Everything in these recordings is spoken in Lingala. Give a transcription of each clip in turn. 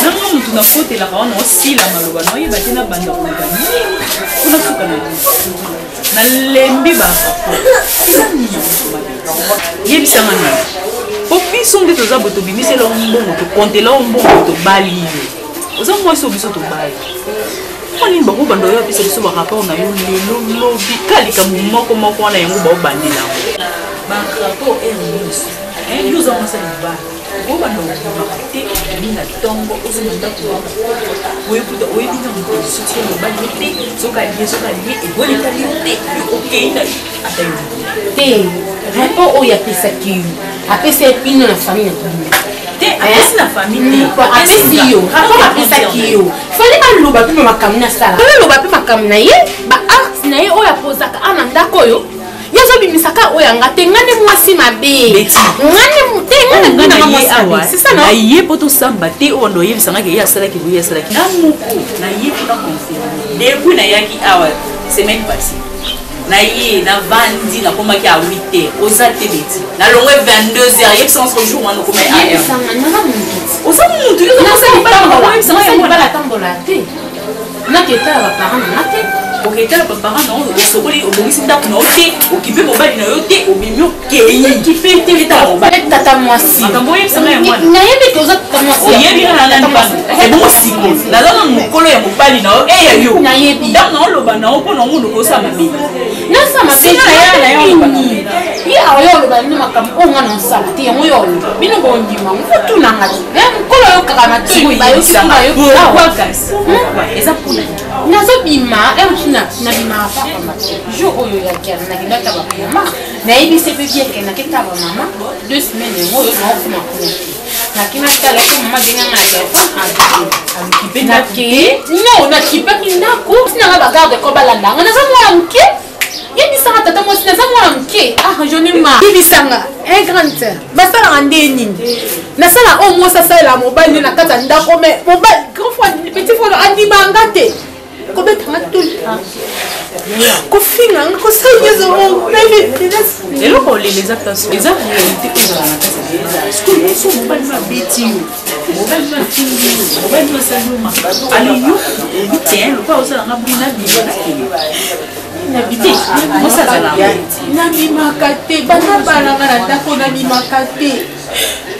non tu na côté la on aussi la maloba no yeba tina banda ko ba kuna fuka na lembi ba yebi samana opi sonde to za boto bimise la mbongo to compter la mbongo to bali oza moi so biso to bali oni ba ko bando yo pisa biso ba rapport na yo lelo lobi kalika moko moko na yango ba bandela ba rapport et nous avons ça là on va nous marquer mina tongo uzimanda ko we puta we bina ko soutien no bali te soka lié et boli kali okay na atayo te rapport o ya pesa ki apesa pino na famille te apesa na famille apesa yo rapport apesa ki yo fallait pas loba pe makamna sala fallait loba pe makamna ye ba art na ye o ya posaka ananda koyo yazo bimisaka oyanga te ngane mwasi mabe ngane mutenga ngana mwasi c'est ça non aye poto samba te ondo yebisanga ke ya sala ki buya sala ki amuko na ye poto confirmer depuis na yaki awa semaine passée na ye na vandi na koma ki a 8h oza te beti na longwe 22h yebisanga ce jour wana koma ya yebisanga na mutu oza mutu yo na sala pas yebisanga ya pas la tambola te na keta ba parents na te ok, tu as pas parents non, au soleil, au boris, tu as noté, occupé mon bal, noté, au milieu, qui fait l'état au bal. Tata moi si. Tata moi, ça m'a moi. N'ayez pas que vous êtes comme moi. Oye bien la nana pas. C'est bon si. La nana mon colo ya mon bal na. Eh yo. N'ayez pas. Non le ba na on ko no mundo ko sa mabe. Na sa mabe na ya yo ba. Ye ayo lo ba ni makam o ngana sala ti yango yo. Bino bo ndima, mfutu na ngati. Colo yo kaka na tu ba yo sa ba yo. Wa gas. Wa eza pula. Nazo bima, na bima fa kama jo oyo ya kia na kinda ba mama na ibi se pe bien ke na kita ba mama 2 semaines mo yo na kuma kuna na kina kala ko mama denga na telefone a kipe na ke no na kipe kinako sina ba garde ko balanda na za mo anke yebi sanga tata mo sina za mo anke je ne ma yebi sanga grande sœur basala ndeni na sala o mo sa sala mobile na kata ndako me mobile grand fois petit fois andima ngate ko betanga tout ko finga ko sayezo o bébé et le ko les actes les réalité que dans la casa ce que so mobile ma beti mobile ma tingi mobile ma saluma ali yo tiens le pas osala ngabina bina na bité mo sa zala na bimakate bana bana ngana ndako na bimakate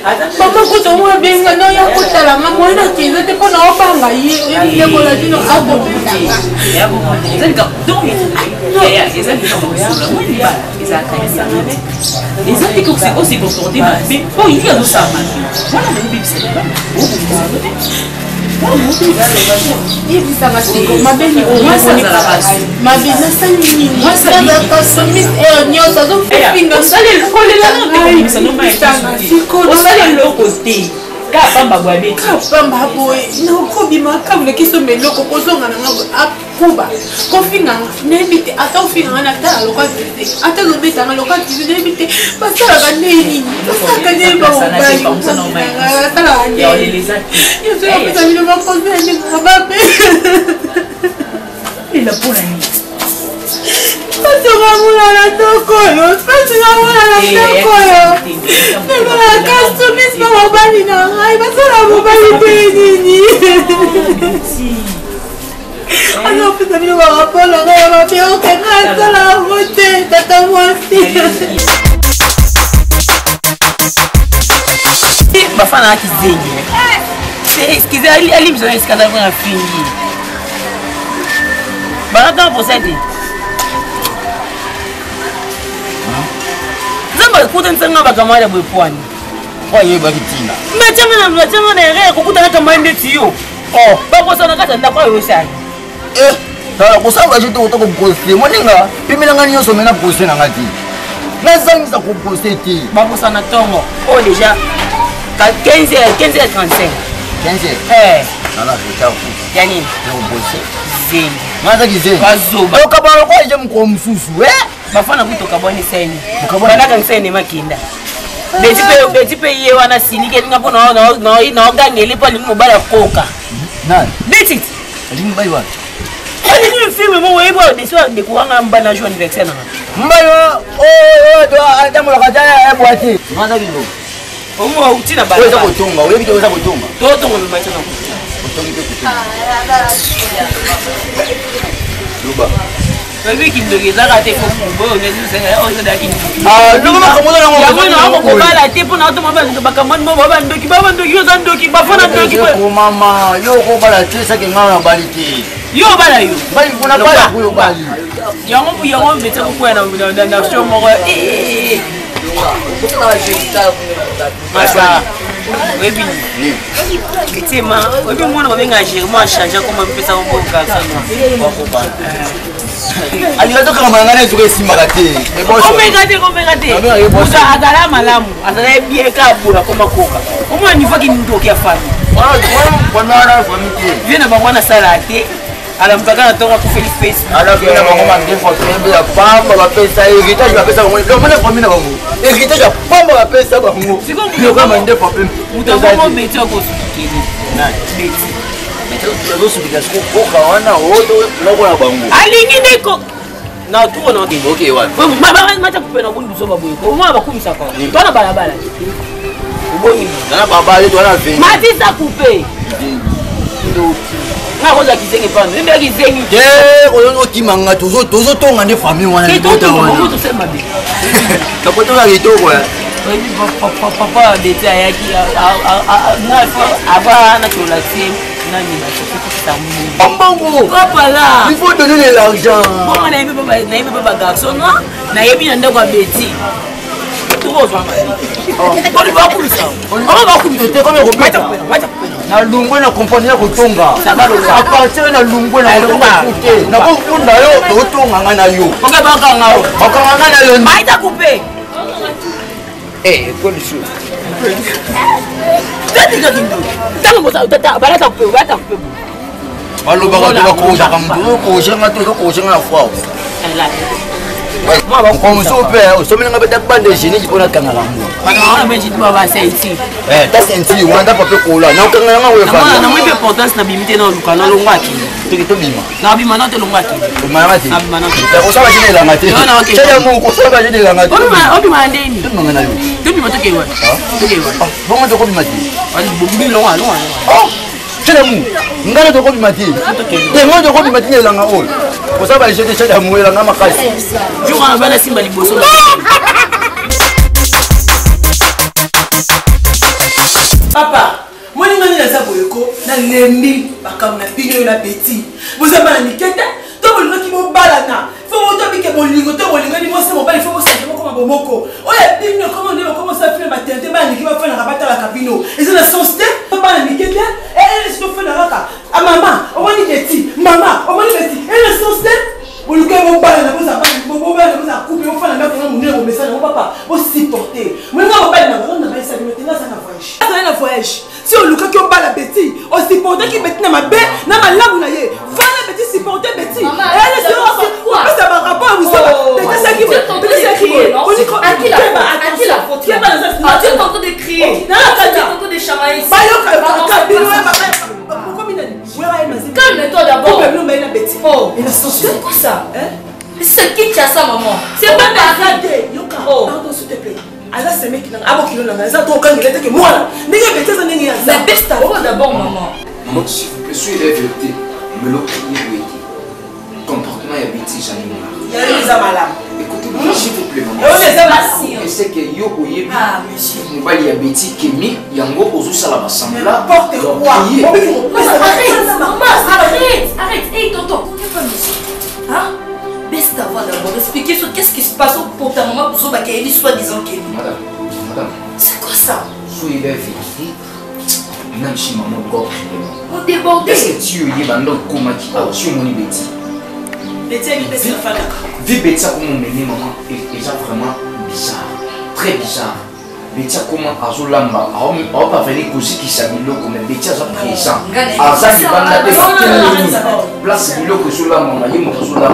papa ko to mo benga no ya ko tala ngamo na kizo te ko na obanga ye ko la dino abo ya bo zalika donc ya ezali ko sura mo liba ezaka ezana ezali ko c'est aussi pour porter ma mais oh il y a ça man voilà le bébé c'est pas il dit ça va c'est comme ma belle moi ça ma belle ça ni moi ça va consommer nyo ça zo finga ça le ko le la ça no mai ça le côté ka pamba boabe ka pamba boy no ko bima ka vle kiso melo ko kozonga na akuba ko finga nebite ata finga na ta lo ka ata lo beta na lo ka nebite pasala ka neni ka ne ba ba ta la ya les actes yo so ça vient pas poser ni ba be il a pour la nuit parce que moi la toko yo parce que moi la toko yo mais la customise pas bali na ai parce que la bali nini alors puis ça vient par rapport la va faire aucun ça la voter tata moi aussi bafana kizengi c'est excusez ali besoin de scandale pour la fille baraka procéder zamba kuta nsanga bakamara bwepwani oye bakitina mechanga na ere kukuta kama ndeti yo oh bakosa na kata ndakwa yo sai tala kusanga chitu utoko poster moninga pimilanga nyo somena poster na ngati nazangisa ko poster ti bakosa na tongo oh déjà 15h35 nala fita ku yani no poster zengi mata kizengi bazoba okabalo kwa je mkomsusu bafana kutoka boni seni bana kan seni makinda beti pe ye wana silike ngapo no gangeli pa limu bala koka nani beti limu bayi wa ali ni film mo webo de so de kuanga mbana jo anniversaire na mbayo oh to adamu la kajaya e boati mata kilo Omo utina ba. Oza kotonga, oyebi oza kotonga. Totonga me macho na. Kotongi pe kotonga. Luba. Baby kindoki zaka te ko mbo ngezi senga o nda kindoki. Ah, luba makamona na ngoma. Ya mwana ko bala te pona auto mabala bakamoni mo baba ndoki yoza ndoki bafana ndoki. Ko mama, yo ko bala te sa ke ngana bali te. Yo bala yo. Bali kuna bala ko yo bali. Yango mbetse ko kwena na show mo Masa, webi tema, webi mwana wabenga Germain changer comment pesa ko kasa no. Ali natoka kama ngana tuko simaka te. Komeka te. Musa azala malamu, azala bien ka bula koma koka. Omo ni faki ndoki ya fami. Wana famille. Viens na mwana sala te. Ala mpaka natoka ku Facebook. Ala kuna mangoma ndefo tembe ya pamba ba pesa heritage ba pesa bango. Ndio mwana famille na bango. Heritage ya pamba ba pesa bango. Ndio kama ndefo pembe. Mutakomo beti ko subikini. Na beti. Beti zo subika ko kawana woto loko na bango. Alingi ndeko. Na tuko na okay. Okay wa. Mama mata kupena bundu so babuye. Ko mwa bakumisa kwa. Tona balabala. Uboni. Na baba yetu ana veni. Matisa coupe. Ndio. Na koza kizengi pano. Nimbe kizengi. Oyo kimanga tozo tonga ne famille wana ni bota wana. Ko to sema bi. Tapoto la kitoko ya. Papa beti ayaki na aba na chola sim nani ba c'est ça mon Bambango papa là il faut donner de l'argent bon na yebe baba garçon na yebi na ndako beti to go fa ma ba ku sa ba ku te ko ko pata na lungwe na compagnie ya kutonga aparte na lungwe na kutonga na ko funda yo to tonga ngana yo baka ngana yo maita couper quoi le chou Tati kindo. Tango tata barata pe bata pe. Balo baka to ko ja kam ko shenga to ko shenga fwa. Moi ko so pe so mina ngabeta bande jini jipona kangala mo. Bana be jitwa ba senti. Ta senti wanda pa pe ko la. Na kangala nga we fa. Na mo be importance na bimite na lukana lo ngwaki. To bima. Na bima na te lo ngwaki. Ko mama ti. Na bima na. Ko sa ba jini la ngati. Chaya mo ko sa ba jini la ngati. Obi ma ndeni. To ngana yo. To bima to kewa. To kewa. Bongo to ko bima ti. Ani bobi lo wa. Oh. Chaya mo. Ngana to ko bima ti. Ngo to ko bima ti la nga o. Ko sa ba jini chaya mo la nga makasi. Jura bana simba liboso. Papa, moi je suis là pour na lembi bakam na bino na petit. Vous avez pas nikete, to bolingo ki mo balana. Faut to bike bolingo to bolingo ni mo se mo bali faut mo se mo comme bomoko. Oya bino comment on commence à faire ma tente ba ni ki va faire na rabata la cabino. Et c'est la sensité, pas na nikete, et elle se fait na raka. Ah maman, on va ni petit. Maman, on va ni petit. Et la sensité bolingo mo balana vous avez bobo ba vous a couper on fait na ndako na mo message mon papa, vous supporter. Moi nga ba na na ba ça maintenant ça na voyage. Ça na voyage. Si on luka qui on bat la bêtise, on supporte qui bêtise na ma bé, na ma lamou na ye. Va la bêtise supporter bêtise. Elle est c'est quoi? Ça va rapport vous ça. C'est ça qui on dit à qui la faute? Qui est pas dans tu es en train de crier. Non, tu es en train de chamailler. Ba yo ka bino ba. Pourquoi minani? Calme-toi d'abord. Pourquoi mais la bêtise? Oh, il a senti quoi ça? Hein? C'est qui qui a ça maman? C'est pas bêtise. Yoka. Pardon s'il te plaît. Alors c'est mec qui n'a pas kilo na ça toi quand il était que moi là n'ayez bêtise ça n'ayez ça mais bêtise d'abord maman maman s'il vous plaît soyez la vérité mais l'autre il comportement et bêtise j'en ai marre il y a les malades écoutez-moi s'il vous plaît maman on les aime et c'est que yo oyebi ah monsieur mobali ya bêtise kemi yango ozosala basambla n'importe quoi arrête hey tonton hein? Baisse ta voix d'abord, expliquez sur qu'est-ce qui se passe pour ta maman pour son bac et soi-disant qu'elle est. Madame. C'est quoi ça? Soyez la vérité. Même si maman encore on déborde. Est-ce que tu es dans le coma qui a sur mon bêtise? Vie bêtise comme on est maman est vraiment bizarre. Très bizarre. Bêtise comment Azo Lamba a pas venir causer qui s'habille comme bêtise à présent. Azaki banda de place bilo que sur la maman y mon sur la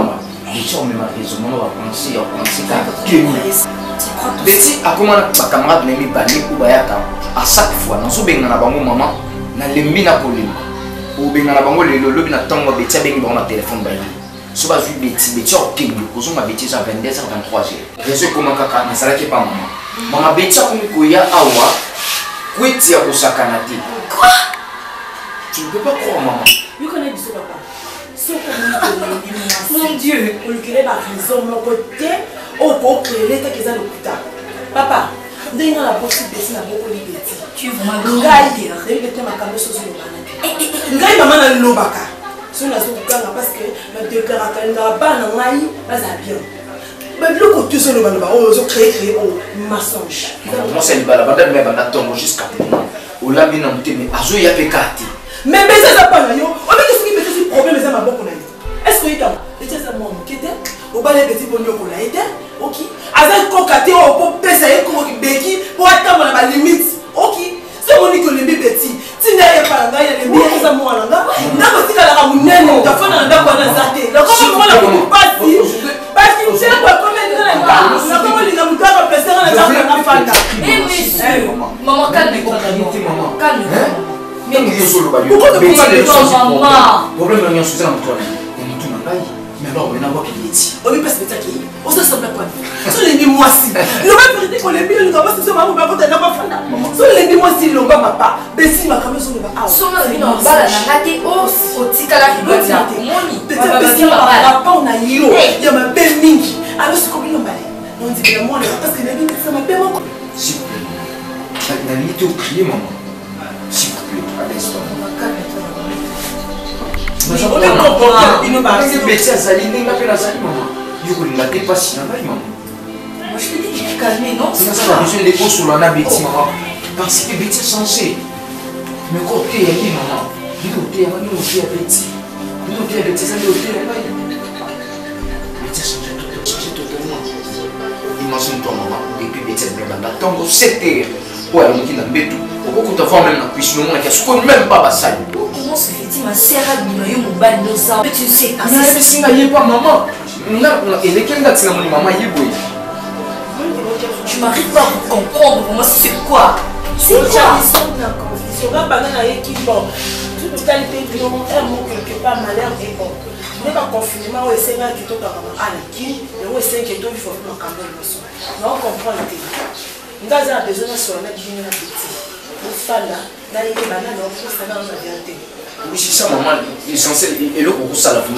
Bêtise on me m'a raison on va penser Bêtise a comment ma camarade n'aime pas les coubayata à chaque fois dans ce benga na bango maman na lembi na kolima ou benga na bango le lobi na tango bêtise benga bango na téléphone ba so ba vu bêtise ok ko so ma bêtise à 22h 23h réseau comment kaka na sala ki pas maman Maman Betty comme Koya Awa, Kouetia Kosakanati. Quoi? Tu ne peux pas croire, maman. Oui, connais bisou papa. Si on connaît Mon Dieu. on lui crée par raison, mon côté, on peut créer l'état qu'ils ont le plus tard. Papa, dès qu'on a possibilité, on a beaucoup de bêtises. Tu es vraiment grand. Ngai, il était ma caméra sur le banane. Ngai, maman, a le lobaka. Si on a ce boucan, parce que le déclarateur n'a pas de pas bien. Mais le côté sur le banane, on a créé un mensonge. Moi, c'est le balabande, mais on attend jusqu'à maintenant. On l'a mis dans le thé, mais Azo y a pécati. Mais ça pas là, on met ce qui met ce problème, mais ça m'a beaucoup d'ailleurs. Est-ce que il y a ça moi qui était au bas les petits bonheurs qu'on a été, ok. Avec cocaté au pour baisser comme qui béki pour atteindre la limite, ok. C'est mon que les petits. Si n'ayez pas là, il y a les billets ça moi là. N'a pas dit la ramounette, on t'a fait un d'accord dans zaté. Donc comment la pas si parce qu'il sait quoi comme là comment les amours doivent passer dans la fanda. Eh monsieur, maman calme-toi. Calme-toi. Pourquoi tu maman? Problème là, c'est ça, Antoine. On est tout dans la mais alors, on a pas qu'il est. On lui passe le taquet. On se semble à quoi? Sur les mois si. Le même vérité qu'on les billes, nous avons ce maman, on va pas faire. Sur les mois si, l'on va pas. Bessie m'a quand même sur le bas. Son nom est dans le bas, la raté au Tikala qui doit dire. Bessie m'a pas, on a yo. Il y a ma belle mingi. Alors, c'est comme il en balai. On dit que moi, parce que les billes, ça m'a bien encore. S'il vous plaît. La vie était au crier, maman. S'il vous plaît, à l'instant. On est comporté, il nous va. C'est Betty Azali, il n'a pas la salle, maman. Il n'a pas si maman. Moi, je te dis qu'il est calmé, non? C'est ça, la besoin de l'écho sur la Betty, maman. Parce que Betty est censée. Mais quand tu es allé, maman, il est à Betty. Il est à Betty, ça est au Betty a changé totalement. Imagine-toi, maman, depuis Betty est bien dans ton 7 heures. Ouais, on dit dans le bétou. Pourquoi tu vas même dans la cuisine, on ne même pas la salle. Comment se fait-il, ma sœur a dit mon bain de sang? Tu sais, mais si tu pas maman. Et les quelqu'un qui maman, il est je m'arrive pas à comprendre comment c'est quoi. C'est quoi? On va parler à l'équipe. Toute qualité de nom, un mot quelque part malheur est bon. Je n'ai pas confinement, on essaie de tout à la qui, mais on essaie de tout, il faut faire un caméra. On comprend le thé. Nous avons besoin de se remettre d'une petite. Nous sommes là, dans les bananes, on peut se faire la vérité. Oui, c'est ça, maman. L'essentiel, et le gros ça la vie.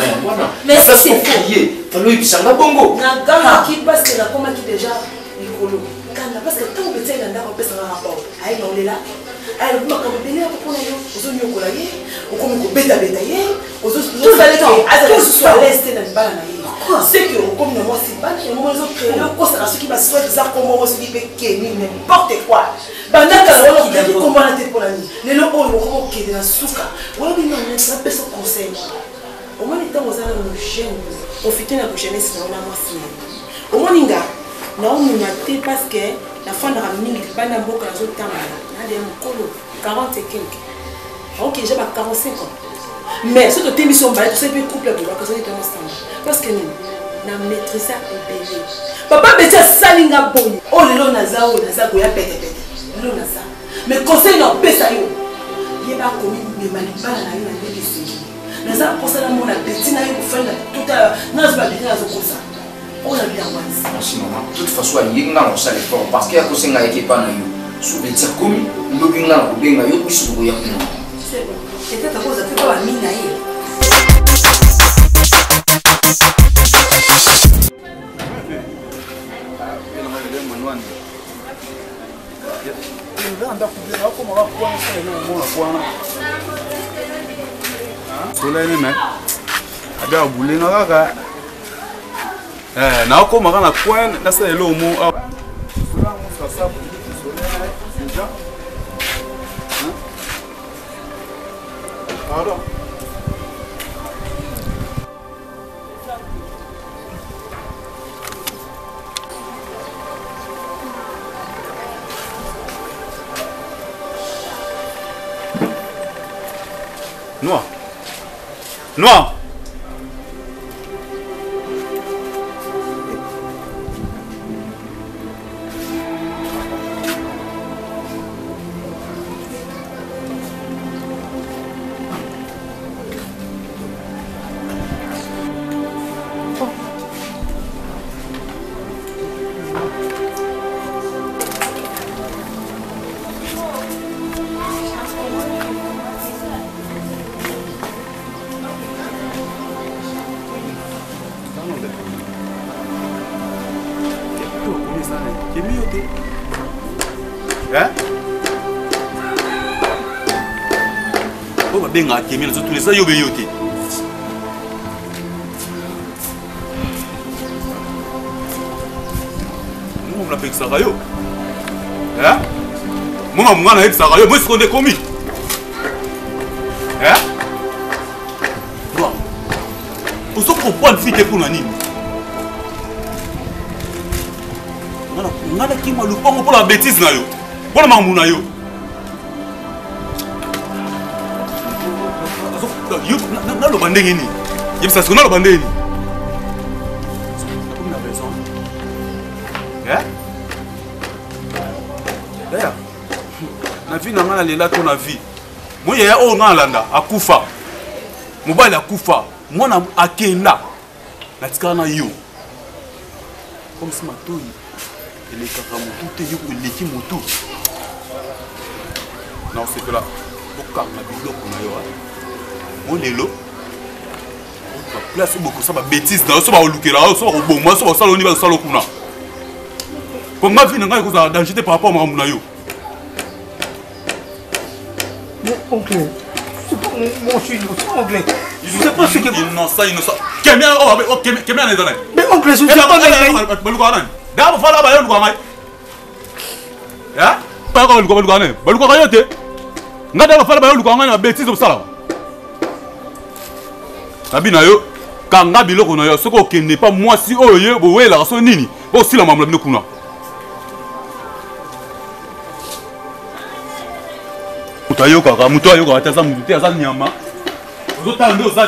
Mais c'est faux. Il fallait que ça soit bongo. Na gana qui parce que la commande qui déjà écolo. Parce que quand on peut dire on peut un rapport. Aïe, on est là. Aïe, on va comme bénéfice pour nous. Aux autres, on collaye. On comme bêta bétaillé. Aux autres, tout va aller quand. À ce soit l'est dans le bas là. C'est que on comme moi c'est pas. Et moi ils ont créé le cours à ceux qui va se faire ça comme on se dit que n'importe quoi. Banaka on a dit comment la tête pour la nuit. Les locaux on comment qui est dans souka. On a dit non, ça peut se conseiller. Au moins les temps aux allons nous gêner. Profiter de la jeunesse dans la moitié. Au moins ninga. Non, nous n'avons pas parce que la fin de la mingi pas na boka la zota mala. Na de mukolo 40 et quelques. OK, j'ai pas 45 ans. Mais ce que tu mis son bail, tu sais bien couple de la cause de ton ensemble. Parce que nous na maîtrise ça et bébé. Papa Betty salinga boy. Oh lelo nazao nazako ya pete pete. Lelo naza. Mais conseil na pesa yo. Yeba komi de malibala na yo na ndesi. Naza kosala mona Betty na yo kufanya tout à nazba Betty nazo kosa. On a bien avancé. Merci maman. De toute façon, il y a un seul effort parce qu'il y a un seul qui est pas naïf. Sur les tirs commis, nous avons un peu de naïf qui se voit. C'est bon. C'est peut-être à cause de toi, la mine naïf. Na koma kana coin na sa elo mo Noir. Noir. benga akemi na tous les ça yobe yote. Nous on l'appelle ça yo. Hein? Moi mon gars na ça yo, moi ce qu'on est commis. Hein? Bon. Pour ça comprendre si que pour nani. Ngana ki malu pongo pour la bêtise na yo. Pour mamu na yo. Yo na lo bandenge ni. Yebisa siko na lo bandenge ni. Comme na raison. Hein? D'ailleurs. Na vie na ngana lela to na vie. Moi ya o na landa akufa. Mobile akufa. Mwana akenda. Na tika na yo. Comme si matoi. Il est capable de tout te l'équipe moto. Non, c'est que là, au cas où la vidéo qu'on a eu, on est là. On va placer beaucoup ça, bêtise dans ce qu'on va looker là, ça va au bon, moi ça va salon, on va salon qu'on a. Comme ma vie n'a pas de danger par rapport à mon aïe. Mais oncle, c'est pas mon chien, c'est oncle. Je sais pas ce que. Innocent, innocent. Combien on est dans là? Mais oncle, je sais pas. D'abord, il faut aller au Gouamay. Hein? Pas au Gouamay. Le Gouamay, tu es. N'a pas fallu aller au Gouamay, la bêtise comme ça. Nabinayo, quand Nabilo Konayo, ce qui n'est pas moi si oh ye, vous voyez la raison nini. Aussi la maman de Kuna. Mutayo kaka, mutayo kaka, t'as ça, mutayo ça nyama. Vous autres t'as deux ça.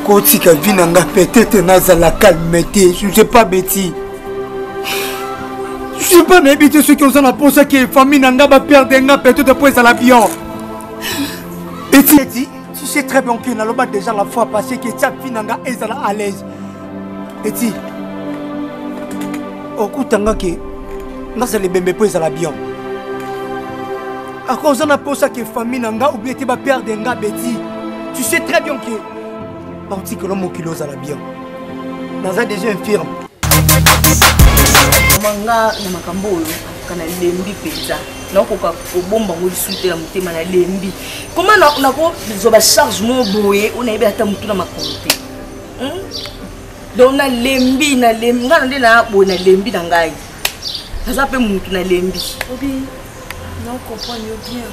Koti ka vinanga peut-être nazala calmeté, je sais pas bêtis. Je sais pas n'habiter ceux qui ont la pose que famille nanga va perdre nga peut-être après à l'avion. Bêtis, tu sais très bien que na loba déjà la fois passée que chaque finanga est à l'aise. Bêtis. Okutanga que nazala bembe après à l'avion. À cause de la pose que famille nanga ou bien tu vas perdre nga bêtis. Tu sais très bien que parti que l'homme kilo à la bien. Naza déjà infirme. Manga na makambo kana lembi peza. Na ko ka bomba ngo disute la mutema na lembi. Comment na ko zoba charge mo boye on ebe ata mutu na makonte. Donc na lembi ngana nde na bo na lembi na ngai. Naza pe mutu na lembi. Obi, non comprendre bien.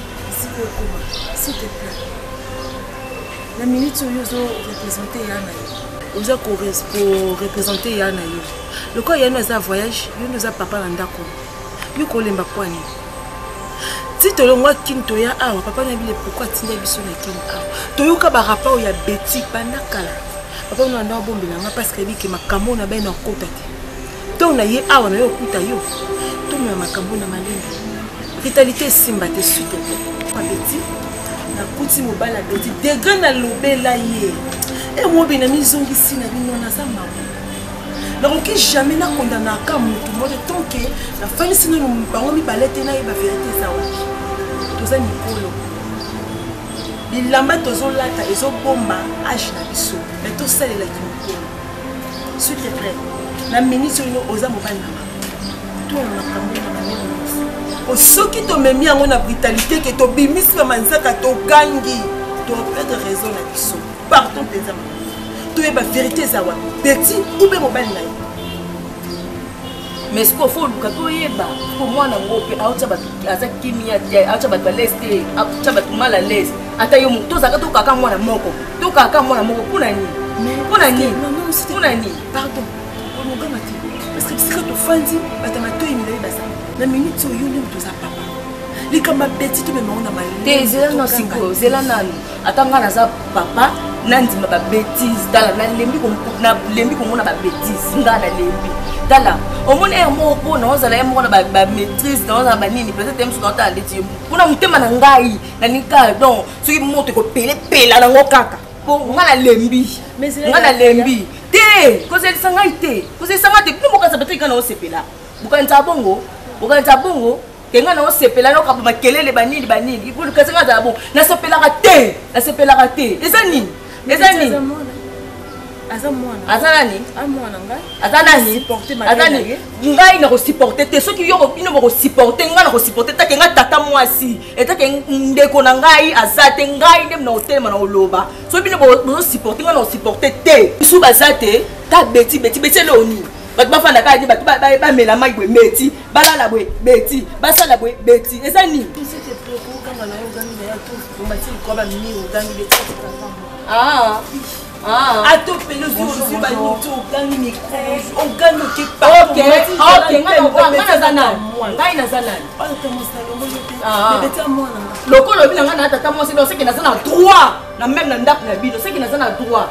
S'il te plaît. La minute où vous représentez Yana, vous avez représenté Yana. Le cas Yana a un voyage, il nous a papa Landako. Il y a un point. Si tu as un kintoya, papa n'a pas pourquoi tu n'as pas besoin de kintoya. Tu as un rapport où il y a Betty Panakala. Papa n'a pas bon bilan parce que ma camo n'a pas un côté. Tu as un yé à un côté. Tu as un macambo na malinga. Vitalité simba te suite. Betty. Na kuti mobala beti degré na lobela ye et moi bien ami zongi si na bino na za mamu donc jamais na condamna ka mutu mo de tant que la famille sino no bango mi balete na ba vérité ça wa toza mikolo bilamba tozo lata ezo bomba age na biso mais to salela ki mikolo s'il te plaît la ministre no oza mobala na to na makambo na bango ceux qui te met en brutalité, que tu bimis comme un sac à ton gangi, tu as pas de raison là-dessus. Pardon, tes amis. Tu es la vérité, ça va. Petit ou bien mobile. Mais ce qu'il faut, pour moi, mal à l'aise. Pardon. Parce que si tu fais la minute où tu es papa. Les camarades petits, tu me mets en mal. Zélana, Zélana, attends, papa, Nandi m'a bêtise, dans la lembi comme on a bêtise, dans la lembi. tala au moins un mot pour nous ça là moi la maîtrise dans la banine peut-être même sur notre allée pour nous mutema na ngai na nika donc ce qui monte ko pela na ngokaka pour ngala lembi ngala lembi te ko c'est sangai te ko c'est sangai te nous boka ça peut-être kana osepela boka nta bongo kenga na osepela no kapa makelele banini pour le kasenga za bon na sepela raté ezani azanani ngai na ko supporter te soki yo bino ko supporter ngai na ko supporter ta kenga tata mwasi eta ke ndeko na ngai azate ngai ndem na hotel na oloba so bino bo supporter ngai na supporter te bisu bazate ta beti loni ba fanda ka di ba mela mai bwe beti balala bwe beti basala bwe beti ezani Ato pelo zuzu ba nito gani micro on gagne que pas OK ngana zana ngai na zana lokolo bina ngana tata mo sino seki na zana droit na même na ndap na bino seki na zana droit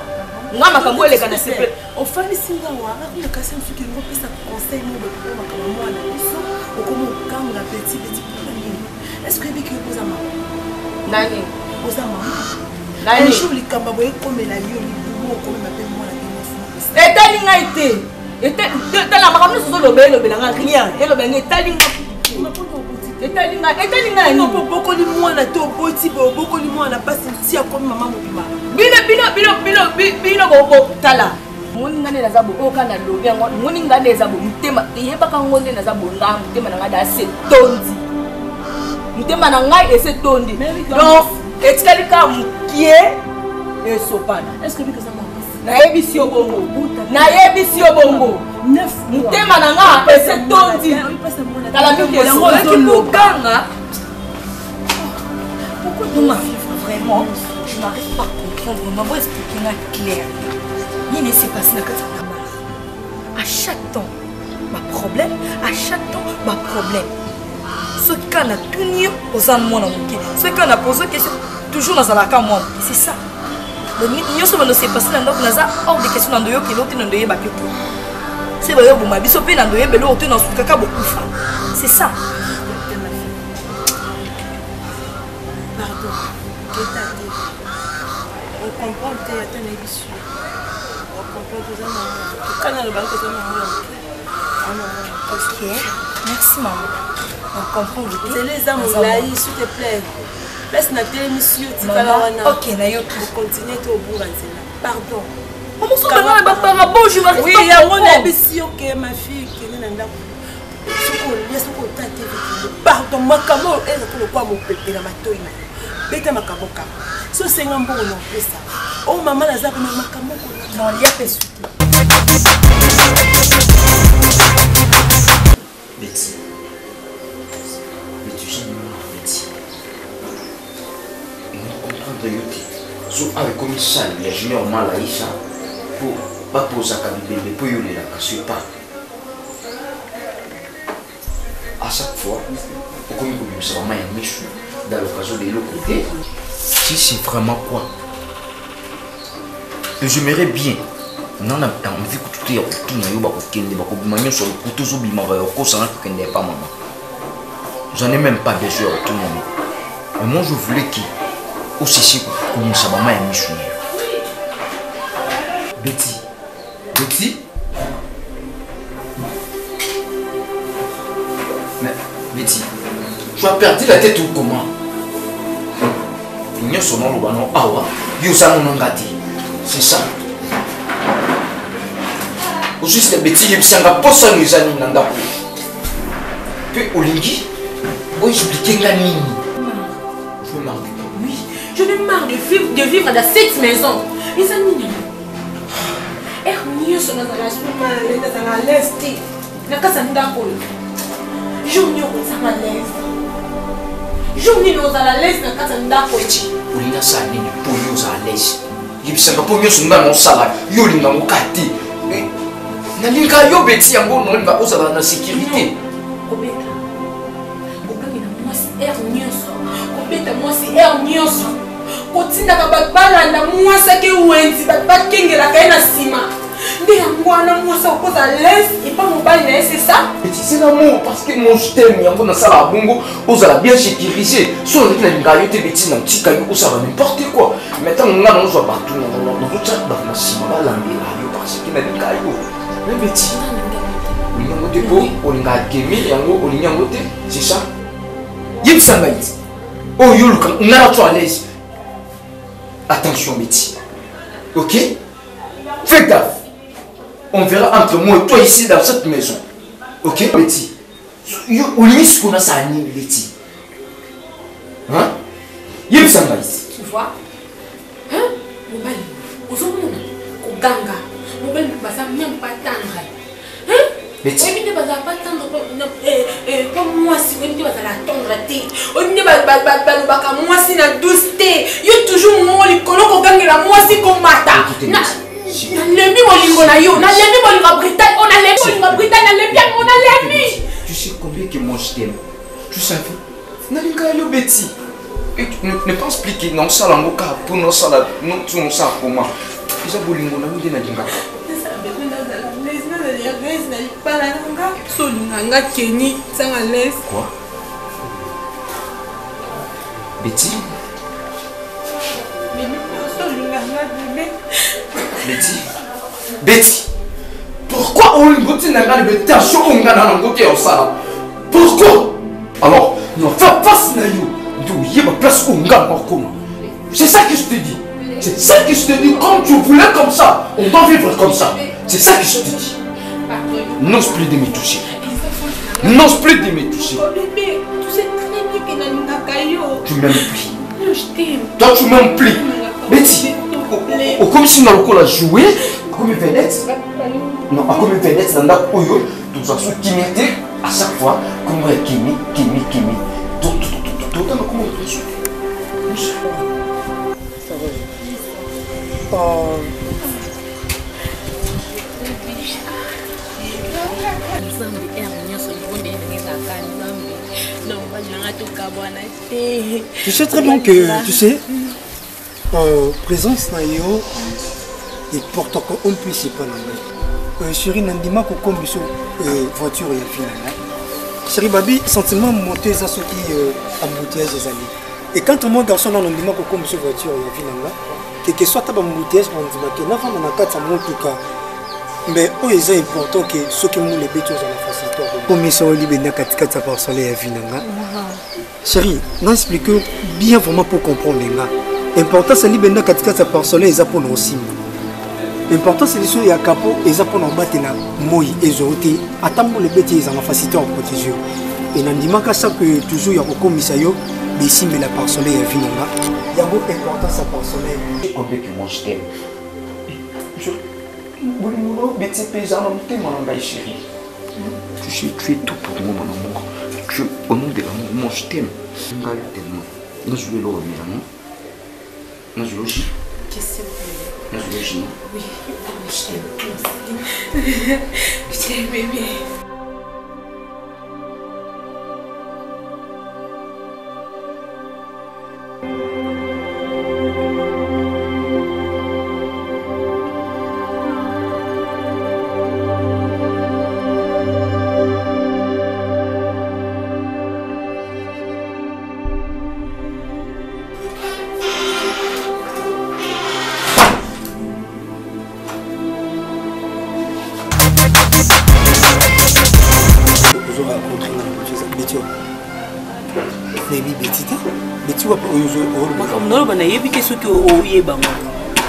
ngama kambo eleka na sepe o fami singa wa na kasi mfuki ngo pesa conseil mo ba makambo mwana biso o komo kanga petit est-ce que biki oza mama nani oza mama nani jour likamba boye komela yo libumo komela pe mwana ke etali ngai te la makambo so lobela nga rien elobela etali ngai no boko li mwana to boti boko li mwana pasi ntia comme mama mobima bino boko tala moni ngane na zabo oka na lobi yango moni ngane zabo mutema yebaka ngonde na zabo nga mutema na ngada se tondi mutema na ngai ese tondi donc etikali ka mukie esopana est-ce que biko za mama nayebisi yo bongo mutema na nga ese tondi kala miki yango ezolokanga pourquoi tu m'as vraiment je n'arrive pas à comprendre maman expliquer là clair il ne s'est passé na kati na mama à chaque temps ma problème ce qu'on a tout nié aux amours ce qu'on a posé question toujours dans la cam moi c'est ça le nié ce ne s'est passé dans donc naza hors de question dans yo que l'autre dans yo ba que c'est vrai bon ma biso pe dans yo belo auto dans ce kaka beaucoup fa c'est ça pardon on comprend que tu as une émission on comprend que ça quand le banque ok merci maman on comprend c'est les amours là s'il te plaît laisse na télémission tikala wana ok na yo pour continuer to bunga nzela pardon maman so bana ba para bonjour ma oui ya mona bisi ok ma fille kene na ndako soko laisse ko tate pardon makamo eza ko kwa mo pepe na matoi na beta makaboka so senga mbongo no pesa o mama na za na makamo ko na ya pesu Betty. Mais tu sais, Betty. Et on comprend de yoki. So avec comme ça, il y a junior mal à Isha. Pour pas poser à bébé, pour y aller là, je pas. À chaque fois, pour comme il ça va m'aimer dans l'occasion de l'autre côté. Si c'est vraiment quoi? Et j'aimerais bien. Non, on a envie que tout est autour de nous, sur le couteau, pas maman. J'en ai même pas besoin de tout le monde. Mais moi, je voulais qu'il aussi comme ça va m'aimer. Betty. Mais Betty, tu as perdu la tête ou comment? Il y a son nom, c'est ça? Juste les bêtises, ils sont pas ça nous amis nanda. Puis Olingi, oui j'expliquais la ligne. Je me marre. Oui, je me marre de vivre dans cette maison. Les amis, mieux sur notre relation, dans la l'est, la casa ndako. Journée aux à l'est. Journée aux à l'est, la casa ndako. Olinga ça nini pour nous à l'est. Ils sont pas pour nous sur mon salaire. Yolinga mon kati. Nalinga yo Betty yango no va osala na sécurité. Kobeta. Okangi na mwasi nyonso. Kobeta mwasi nyonso. Kotinda ka babala na mwasi ke wenzi bakengela ka na sima. Et pas mon bail, c'est ça? C'est l'amour, parce que moi je t'aime, il y a un sale à bongo, vous allez bien sécuriser. Si on dit que les gars, ils petit dans petit caillou, ça va n'importe quoi. Maintenant, on a nos partout, dans le chat, dans le ciment, là, parce qu'il y a des cailloux. Mais petit, on a un c'est ça? Yip Sangaït. Oh, Yulka, on a la à l'aise. Attention, Betty. Ok? Fais gaffe. On verra entre moi et toi ici dans cette maison. Ok, Betty? On limite ce qu'on a ça à Betty. Hein? Yip Sangaït. Tu vois? Hein? Mon bal, aux hommes, au ganga. Mon bal, ça même pas tendre. Hein? Betty. Oui, mais pas tendre. Comme moi, si vous vas la tendre, on ne va pas moi si na douce thé. Yo toujours moi les colons au gang la moi si comme mata. Na lemi molingo na yo, na lemi molingo Bretagne, on a lemi molingo Bretagne, na lemi on a lemi. Tu sais combien que moi je t'aime? Tu savais? Na linga yo Betty. Et ne pas expliquer non ça lango ka pour non ça là, non tu non ça comment. Isa bolingo na yo na linga. Quoi? Betty? Betty? Betty? Pourquoi on ligote n'a pas de tension on a dans le côté au salon? Pourquoi? Alors, nous faisons face à nous. D'où il y a ma place où on gagne encore comment? C'est ça que je te dis. C'est ça que je te dis. Comme tu voulais comme ça, on doit vivre comme ça. C'est ça que je te dis. N'ose plus de me toucher. N'ose plus de me toucher. Bébé, tu sais très bien que tu m'aimes plus. Je t'aime. Toi, tu m'aimes plus. Betty, comme si on a joué, comme une vedette. Non, comme une vedette, dans la oyo, tout ça, ce qui m'était à chaque fois, comme un Kimi. Tout, comment on fait ça? Tu sais très bien que, tu sais, présence na yo et porte on puisse pas là. Chérie Nandima ko comme sur voiture ya fina. Chérie Babi sentiment monter ça ce qui embouteillage des années. Et quand mon garçon Nandima ko comme sur voiture ya fina que soit ta embouteillage on dit que na femme na kata mon tout cas. Mais c'est important que ceux qui ont les bêtises à la facilité. Comme ça, on libère na katika sa parcelle ya vinanga. Chérie, on explique bien vraiment pour comprendre les gars. Important c'est libérer na katika sa parcelle et ça pour nous aussi. Important c'est les ya capot et ça pour nous battre na moi et zoté. Attends les bêtises à la facilité en protéger. Et n'andima ka ça que toujours ya comme ça yo, mais si mais la parcelle ya vinanga. Ya beaucoup important sa parcelle. Combien que moi je t'aime. Betty paysan en témoin chérie. Tu es tout pour moi mon amour. Tu au nom de l'amour, moi je t'aime. Nous je vais le remettre, non? Nous je logis. Qu'est-ce que c'est? Nous je logis. Oui, je t'aime. Je t'aime bébé.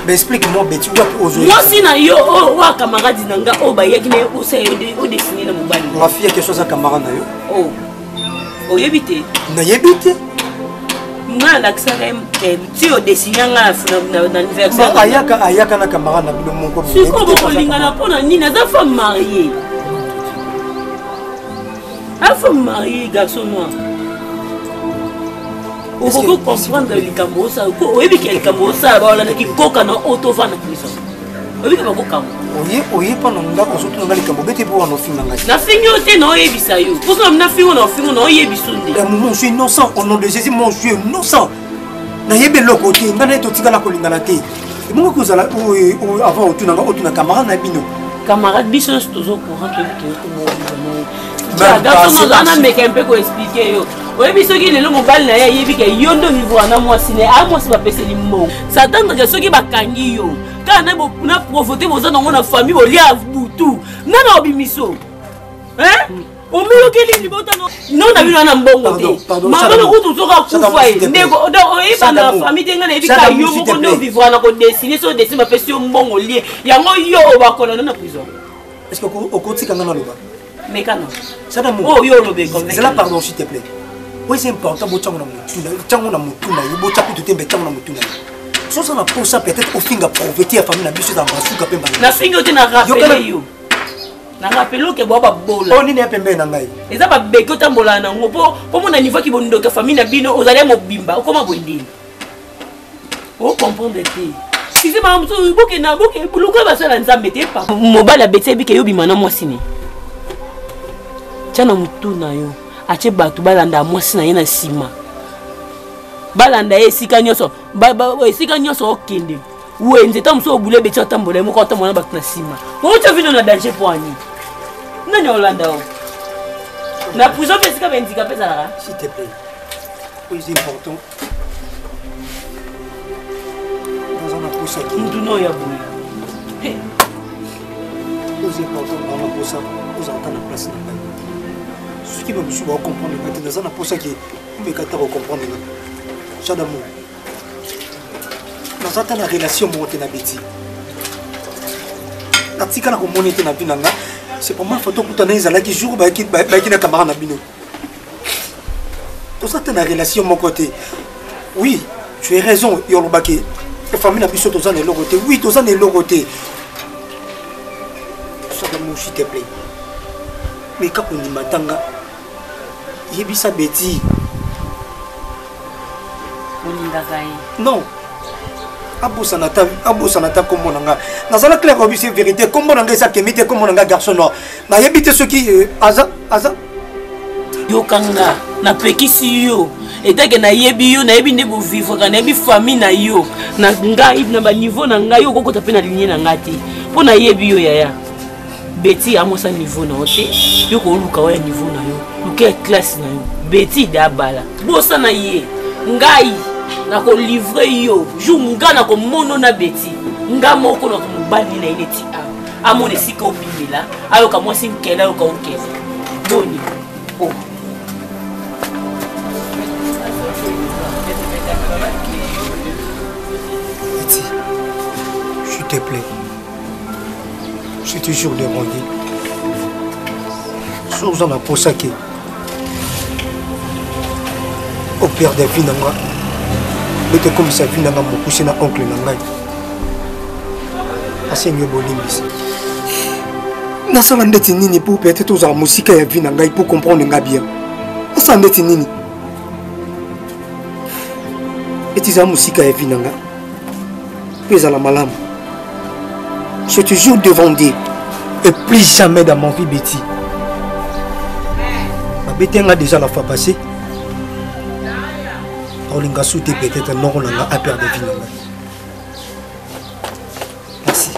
Mais explique-moi, Betty, aujourd'hui. Moi, si na yo, wa camarade nanga, ba yaki na yo, ça o dessiner na mobali. Ma fille a quelque chose à camarade na yo. Oh, yebite. Na yebite. Nga l'accent tu o dessiner nga na anniversaire. Ayaka na camarade na bino mon ko. Si ko bo linga na pona nina za femme mariée. La femme mariée, garçon noir. On peut comprendre les Cambosa. Oui, mais quel Cambosa, qui coca dans auto-van à prison. Oui, mais pas oui, pendant que surtout dans les Cambodais, pour en offrir la fignoté, non, et bisayo. Pour que nous affions, on offre, non, et bisoundi. Je suis innocent, au nom de Jésus, mon Dieu, innocent. Na yebe loko te, ngana to tigala ko lingana te. Et moi que vous allez avoir autour na camarade na bino. camarade biso toujours courant garçon meka un peu ko expliquer yo oyebi soki lelo mobali na ye ayebi ke yo ndo vivre na mwasi ne a mwasi bapeseli mbongo satandaka soki bakangi yo kaka na provote boza nango na famille bolia butu nana obimiso omiyokeli libotano nona bino na mbongo te mabana kutu soka kufa ye ndeko oyeba na famille te nga na ebika yo moko ndo vivre na kodesine so desine bapesi yo mbongo lie yango yo obakola na prison est-ce que okotika nga na loba mekano oh yo lobe comme c'est là pardon s'il te plaît oui c'est important bochango na mutuna yo bochaku tout tembe chango na mutuna so ça na posa peut-être au finga pauvreté ya famille na biso dans basuka pemba na finga te na rappeler yo na rappelo ke boba bola oh nini pembe na ngai eza ba beko tambola na ngo po mo na niveau ki bondoka famille na bino ozali mobimba okoma bondini o comprendre te si c'est maman so boke na boke buluka ba sala nzambe te pa mobala betse bike yo bimana mwasi ni tiana mutuna yo ache batu balanda mwasi na ye na sima balanda ye esika nyonso esika nyonso okende wenze ta moso obule beti otambola moko otambola batu na sima otia vino na danger po ani nani olanda o na prison pe esika bendika pe ezalaka s'il te plaît oui c'est important dans un aposaki mutuna oyo ya boye c'est important dans un aposaki ozalaka na place na ngai ce qui va me suivre à comprendre que dans un aposaki on peut qu'à comprendre chat d'amour dans une relation monte na beti natika na komoni te na bino nga c'est pas mal photo kutana ezala ki jour ba ki na camarade na bino to ça na relation mon côté oui tu as raison yo lobaki la famille na biso to ça ne logoté oui to ça ne logoté ça de mon s'il te plaît mais quand on dit matanga yebisa beti non abosa na ta comme mon nga nazala clair obi c'est vérité comme mon nga ça kemite comme mon nga garçon noir na yebite ce qui aza yo kanga na pekisi yo etake na yebi yo na yebi ne bo vivre kana yebi famille na yo na ngai na ba niveau na ngai yo kokota pe na ligne na ngati po na yebi yo yaya beti amosa niveau na ote yo ko luka wa niveau na yo luka classe na yo beti da bala bosa na ye ngai na ko livrer yo jour nga na ko mono na beti nga moko na ko mobali na ile ti amone sika obimela ayo ka mwasi nkela yo ka okeza boni oh Iti, s'il te plaît, je te jure de rendre. Chose en a pour ça qui au père de vie nanga, mais comme ça vie nanga mon cousin na oncle nanga. Asenyo bolimbisi. Nasala ndeti nini pour peut-être aux musique ya vie nanga pour comprendre nga bien. Nasala ndeti nini. Et tu as musique ya vie nanga. Puis à la malame. Je te jure devant Dieu. Et plus jamais dans ma vie, Betty. Ma Betty a déjà la fois passée. On a sauté peut-être non, on a peur de vie. Merci.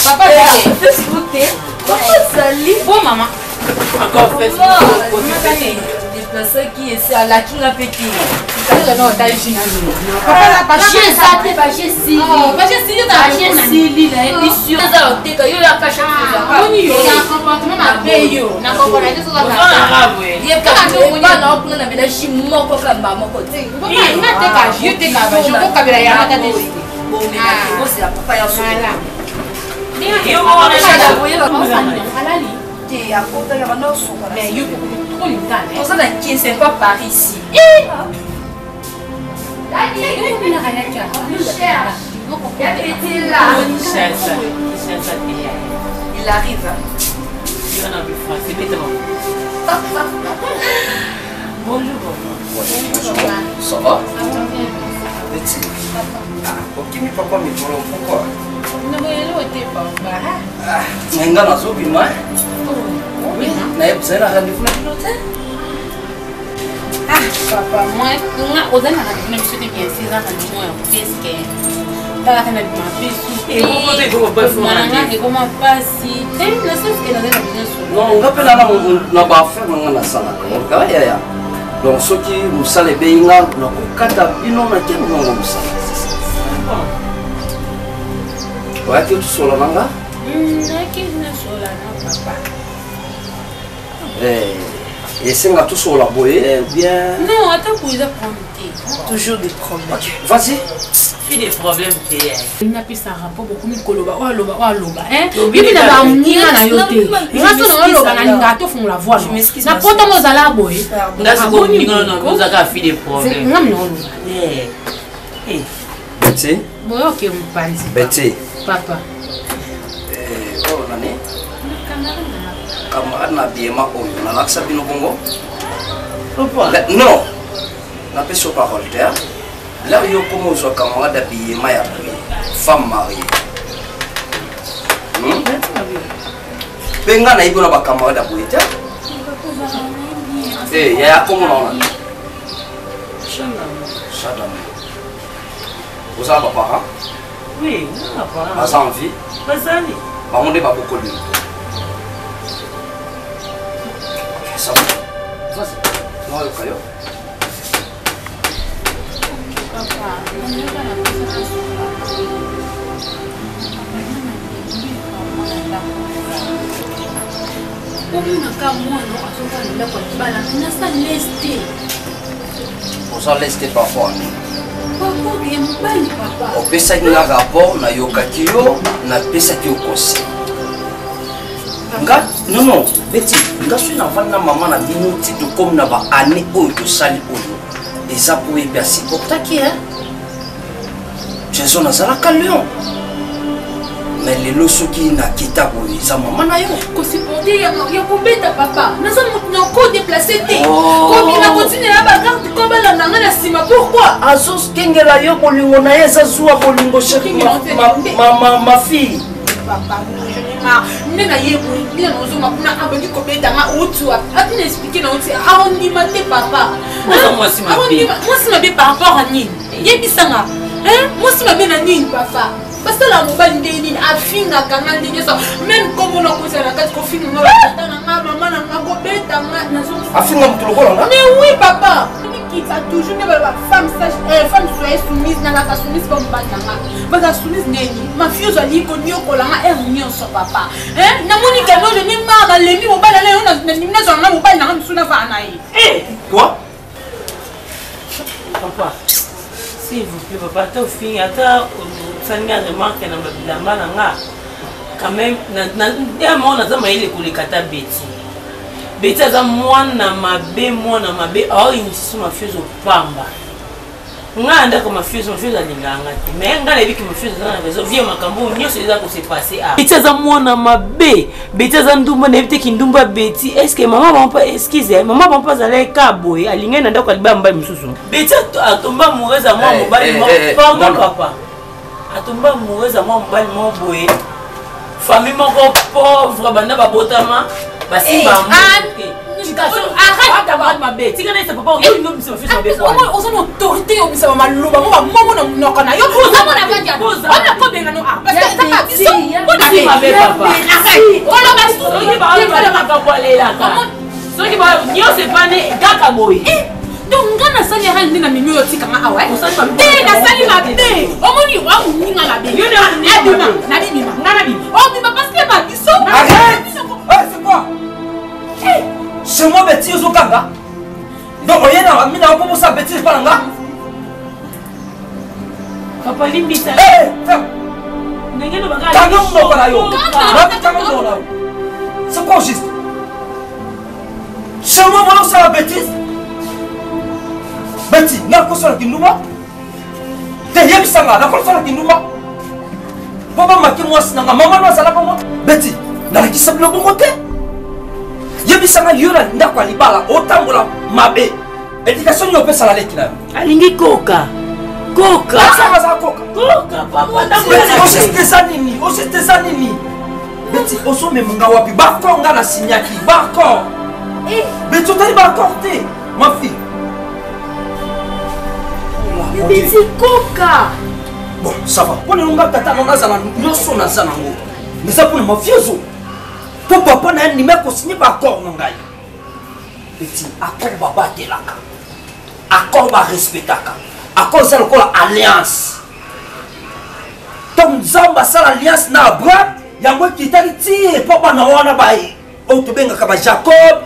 Papa, Facebook, bon maman. Encore Facebook. Déplacé qui est à la Kinga Petit. Il arrive. Bonjour. Ça va? Petit. Ok, mais papa me dit pourquoi? Mais nga nazo bima. Na yebza na rendez-vous na l'hôtel. Papa, moi, on a même si tu bien 6 ans, moi, qu'est-ce que t'as fait ma fille? Et pourquoi tu ne peux pas faire? Comment pas si tu es la seule qui a besoin de non, on appelle na ba faire na sala. Ya. Donc ceux qui musale beinga na kokata bino na ke ngo musala. Ouais, tu sola nanga? papa. Et c'est nga tout sur la boye bien. Non, attends pour les apprendre. Toujours des problèmes. Okay. Vas-y. Il y a des problèmes. Il n'a plus ça rapport beaucoup de koloba. Hein? Il y a des amnières à yoté. Il y a des loba na lingato font la voix. Na pota mo zala boye. Ngasi ko ningo na nous a fait des problèmes. Ngam non. Betty. Boye OK mpanzi. Betty. Papa. Oh nani? Camarade na biema oyo na laksa bino bongo. Pourquoi? Non. Na peso parole terre. Là yo comme zo camarade biema ya femme mariée. Benga na ibo na ba camarade boyeta. Ya como non. Chadam. Vous avez pas parents? Oui, non, pas. Pas envie. Pas envie. On est pas beaucoup de. Ça va. Vas-y. Non, le caillou. Vous allez rester parfois. On peut ça un rapport na yokaki yo na pesa ki conseil. Nga non Betty nga suis na vana maman na bino ti to comme na ba année oyo to sali oyo eza po e merci pour ta qui hein Jason azala ka lion mais les loso qui na kita boy za maman na yo ko supporter ya ko beta papa na ça na ko déplacer té ko bina continuer la bagarre ko bala na na sima pourquoi azos kengela yo bolingo na eza zuwa bolingo chérie ma fille papa nena yebo ni na ozo makuna abandi ko beta nga utu ati na expliquer na uti a on dimate papa moi si ma bien par rapport à nini yebisanga hein moi si ma bien na nini papa parce que la mobile ndeni afinga kanga ndeni so même comme on a posé la carte ko finga na maman na ko beta nga na zo afinga mtuloko nga mais oui papa qui a toujours ne la femme sage femme soit soumise na la soumise comme batanga ba soumise ndeni ma fille zo liko nyoko la nga nyonso papa hein na moni ka no ni mara lemi mobile na yo na zo na mobile na msuna va na yi quoi papa s'il vous plaît papa ta fille ata sanga remarque na bilamba na nga quand même na mona za maile kulikata Betty aza mwana mabe aho insisu mafiozo pamba nga ndako mafiozo alinganga te mais nga lebi ki mafiozo na réseau vie makambo nyonso eza ko se passer a Betty aza mwana mabe Betty aza ndumba na ebite ki ndumba Betty est-ce que maman va pas excuse maman va pas aller kaboy alinga na ndako aliba mbai mususu Betty atomba mureza mwa mobali mo papa atomba mureza mwa mobali mo boye famille moko pauvre banda babotama basi ba arrête d'avoir ma bête. Tu connais ça papa, on nous se fait bébé. On a autorité, on se va malouba, on na kana yo. On a pas bien non parce que ça pas biso. On a ma bébé papa. Arrête. On a pas so ki ba nyo se pané gaka boy. Donc ngana sali ha ndina mimi yo tika ma awa. Na sali ma bébé. Omoni wa muninga la bébé. Yo na bima. Ngana bima. Oh bima parce que ma biso. Arrête. C'est quoi? C'est moi Betty Ozokanga. Donc rien à mina comment ça Betty pas là. Papa limbita. Ferme. Ngeno bagala. Tango pas là yo. Tango là. C'est quoi juste? C'est moi ça Betty. Betty, n'a pas ça qui nous va. te yebisanga nakosala kindumba papa maki mwasi nanga mama no azala bongo beti nalakisa bilo bongo te yebisanga yo na ndako ya libala otambola mabe éducation nini opesala leki na yo alingi koka aza koka osisteza nini beti ozomemunga wapi bakor nga na sinyaki bakor beti otali bakor te ma fille beti koka bon ça va mpona elonga tata no nazala nyonso naza nango eza mpona mafiezo to papa na ye ndimi akosinye baaccord na ngai beti accord babatelaka accord barespectaka accord eza lokola alliance to nzambe asala alliance na abraham yango ekitaki ti epo bana wana oyo tobengaka bajacob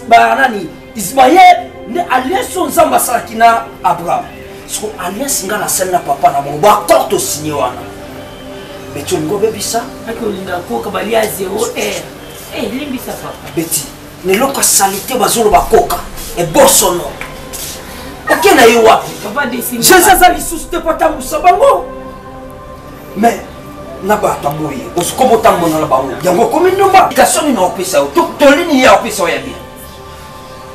banani ismael nde alliance oyo nzambe asalaki na abraham siko alliance nga nasali na papa na bango baaccord tosinye wana beti olingo obebisa akolinga koka balia 0r limbisa papa beti neloko asali te bazoloba koka ebosono oke na ye wapi jésus aza lisusu te po atambusa bango mais na bato aboye osiko botambola na bango yango okomi ndumba ikation nini aopesa yo tolini ye aopesa oyo ya bien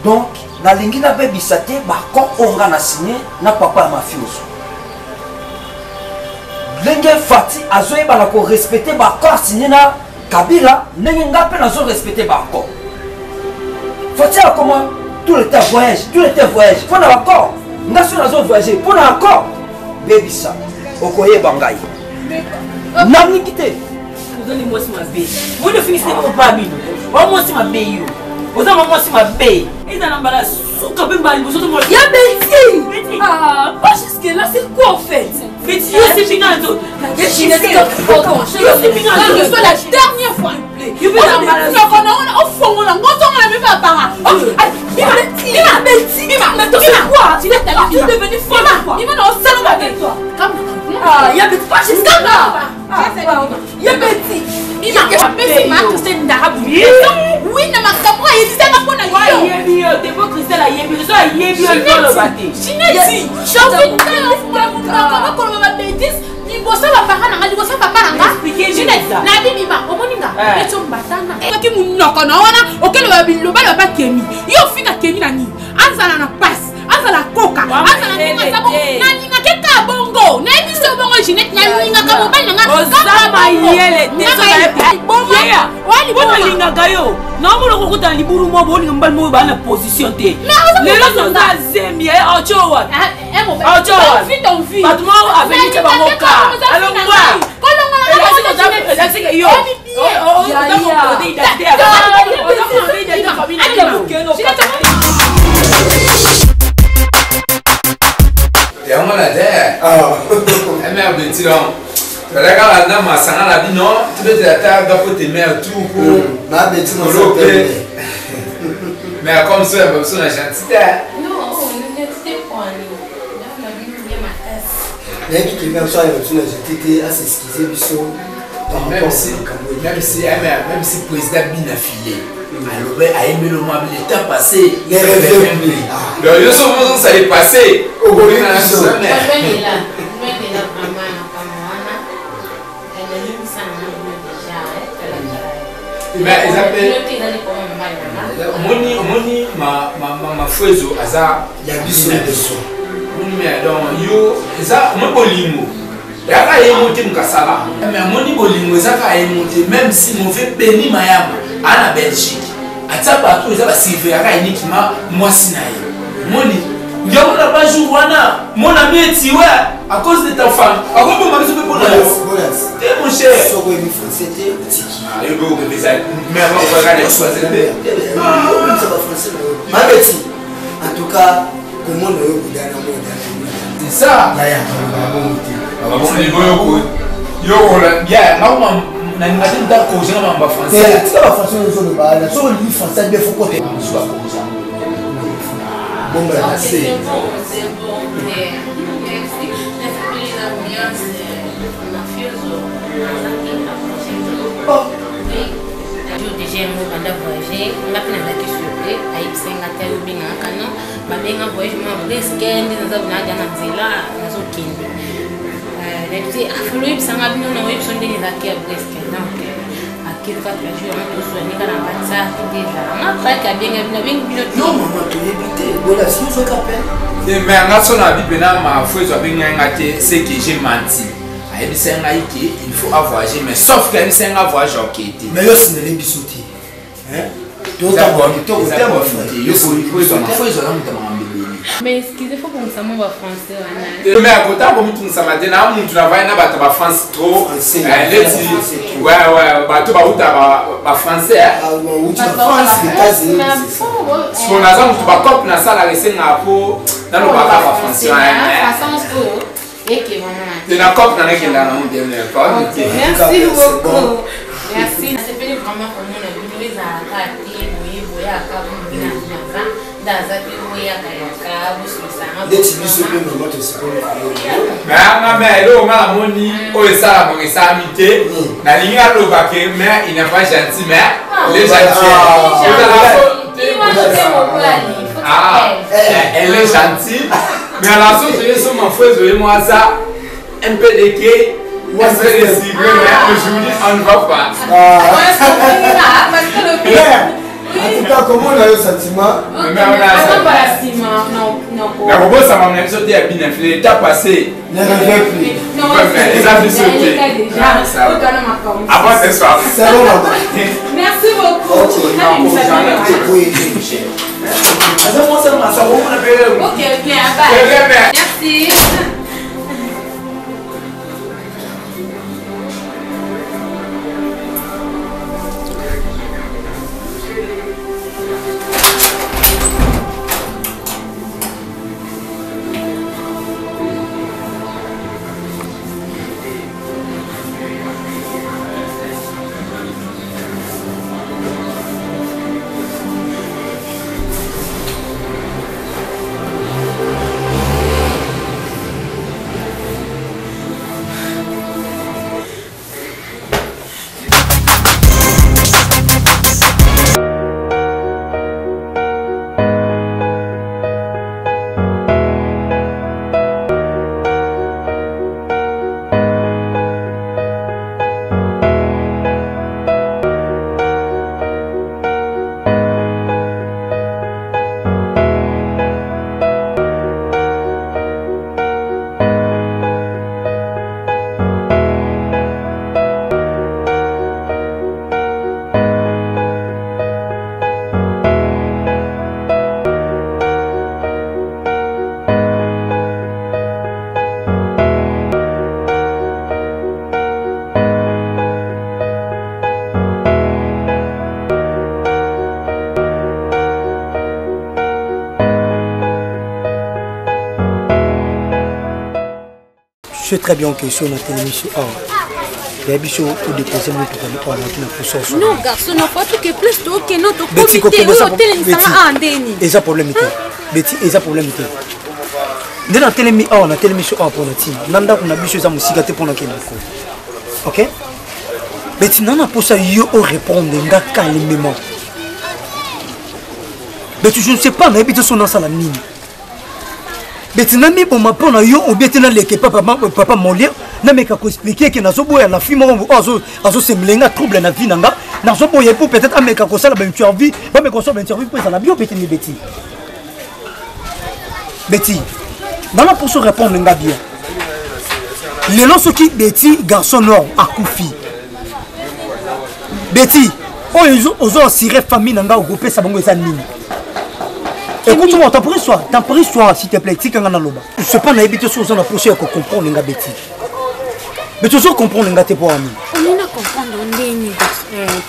donc nalingi nabebisa te baccord oyo nga na signe na papa ya mafioso ndenge fati azoyebana korespecte baccord asigne na kabila ndenge nga mpe nazorespecte baccord fati akoma tout le temps voyage mpo na baccord nga soki nazovoyage mpo na accord bebisa okoyeba ngai nalingi te ozali mwasi mabe moyi ofinisite papa bino wa mwasi mabe yo oza ma mwasi mabe eza na mbala suka mpe mbala liboso to ya Betty pas jusque là c'est quoi en fait Betty yo c'est finazo Betty la dernière fois you be na mbala no kono ona ofongola ngotonga na meba para Betty mais toi c'est quoi tu es devenu folle quoi il va dans salon avec toi ya Betty pas jusque là ya Betty il a pas marque c'est ndarabu oui na makamwa yizanga pona yo yebi yo te bo Christelle a yebi so yebi yo tolo bate Chineti chaque fois ko ba bêtise ni bossa ba parana ngali bossa papa nanga Chineti na bibima omoninga eto mbatana ki munoko na wana okelo ba biloba ba kemi yo fika kemi na ni anzala na passe anzala koka anzala ninga sabo na ninga ke ka bongo na biso bongo Chineti na ninga ka mobali nanga osama yele teso ba bongo wali bongo linga gayo na mo ko kuta liburu mo bo linga mbali mo ba na position te lelo so za zemie ochowa ochowa patmo aveni ke bango ka alors moi kolonga na c'est yo yango na te mère Betty non Regarde la dame à Sana la bino, tu peux te la gapo tes mères tout pour ma Betty non mais comme ça elle besoin de gentillesse. Non, on ne était pas nous. Mais qui même ça elle besoin de gentillesse à s'excuser biso. Même si président bien affilié. Alors a aimé le mois le temps passé, il le yo so ça est passé au bout de la semaine. Mais moni ma fwezo aza ya biso moni mais donc yo eza mo bolingo ya ka yemote mukasala mais moni bolingo eza ka yemote même si mauvais béni mayama ana Belgique ata bato eza ba silver ya ka uniquement mwasi na ye moni ndio na ba jour wana mon ami est à cause de ta femme à quoi mon mari se peut pour la t'es mon cher so ko mi français te tiki yo go be ça mais avant on va regarder choisir ma Betty en tout cas comment le kudana mo c'est ça ya bon niveau yo on bien maman na ngati ndako zinga mamba français c'est pas français zo le ba la so li français bien faut côté soit comme ça bon ben c'est babenga voyage mwa risquende naza binaja na nzela nazokende nayebisi afalo oyebisanga bino na oyebisa ndenge ezaki ya breske donc akili kati bajour yango tosoanika na whatsapp nde ezala nga pake abenga bino abengi bino non mama toyebi te bola si ozwaki appel mais anga so na bible na mafreuse abenganga te c'est que j'ai menti ayebisa ngai ke il faut avoyager mais sauf que ayebisa ngai voyage okei te mais yo sinele biso te mais excusez faut qu'on s'amène en français mais à côté comme tout ça matin na muntu na vai na bato ba France trop leti ouais bato ba uta ba français France États-Unis on a ça mutu ba cop na sala resenga po na lo ba français et que maman de la cop na nekenda na mu dem le pas merci beaucoup merci c'est bien vraiment comme on a vu les akati boya ka bina na daza pe boya ka yaka busisanga deti biso pe mama to sikolo mais mais lo ngala moni o esala mo esamité na linga lo ba ke mais il n'est pas gentil mais les gentils elle est gentille mais à la sauce de son enfance et moi ça un peu de quai moi c'est des cigares mais aujourd'hui on ne va pas en tout cas comment on a eu sentiment mais on a mais comment ça m'a même sauté à bien inflé t'as passé ne reviens plus non les amis sauté après ce soir c'est bon maman merci beaucoup ok bien bye merci Je sais très bien que si on a télévision, il y a des choses pour déposer mon tour de non, garçon, non, pas tout que plus tôt que notre comité. Et ça problème. Betty, et ça problème. Dès la télévision, on a télévision pour la team. Nanda, on a vu ça, musique pour la Kenya. Ok? Betty, non, on a pour ça, yo répondre, nga calmement. Betty, je ne sais pas, on a habité son dans la mine. Betina mi bon ma pona yo ou betina leke papa molia na meka ko expliquer que nazo boya na fimo azo semlenga trouble na vie nanga nazo boya pour peut-être ameka ko sala ben tu as vu ba me ko so ben tu as vu pour ça la bio petit Betty bana pour se répondre nga bien les lorsque qui Betty garçon noir akufi Betty ozo assurer famille nanga au groupe ça bango ça nini. Écoute-moi, t'en prie soir, s'il te plaît. Je ne sais pas, n'habite sur on a poussé à comprendre les gars bêtis. Mais toujours comprendre les gars tes pour amis. On est à comprendre